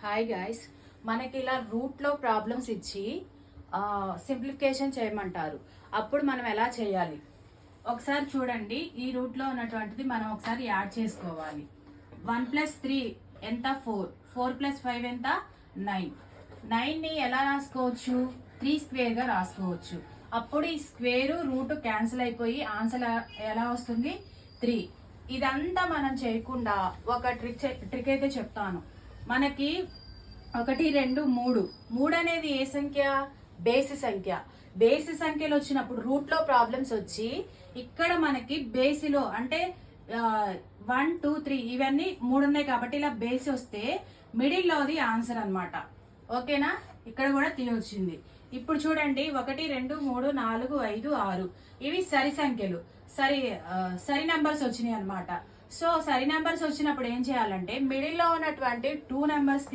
Hi guys, మనకి ఇలా రూట్లో ప్రాబ్లమ్స్ ఇచ్చి సింప్లిఫికేషన్ చేయమంటారు. అప్పుడు మనం ఎలా చేయాలి ఒకసారి చూడండి. ఈ రూట్లో ఉన్నటువంటిది మనం ఒకసారి యాడ్ చేసుకోవాలి. 1+3 ఎంత? 4. 4+5 ఎంత? 9. 9ని ఎలా రాసుకోవచ్చు? 3 స్క్వేర్గా రాసుకోవచ్చు. అప్పుడు ఈ స్క్వేర్ రూట్ క్యాన్సిల్ అయిపోయి ఆన్సర్ ఎలా వస్తుంది? 3. ఇదంతా మనం చేయకుండా ఒక ట్రిక్ అయితే చెప్తాను. మనకి 1, 2, 3. 3 అనేది ఏ సంఖ్య? బేసి సంఖ్య. బేసి సంఖ్యలో వచ్చినప్పుడు రూట్ లో ప్రాబ్లమ్స్ వచ్చి ఇక్కడ మనకి బేసిలో అంటే 1, 2, 3 ఇవన్నీ 3 ఉన్నాయి కాబట్టి ఇలా బేసి వస్తే మిడిల్ లోది ఆన్సర్ అన్నమాట. ఓకేనా? ఇక్కడ కూడా వచ్చింది. ఇప్పుడు చూడండి, 1, 2, 3, 4, 5, 6 ఇవి సరి సంఖ్యలు, సరి నెంబర్స్ వచ్చినాయి అనమాట. సో సరి నెంబర్స్ వచ్చినప్పుడు ఏం చేయాలంటే మిడిల్ లో ఉన్నటువంటి 2 నెంబర్స్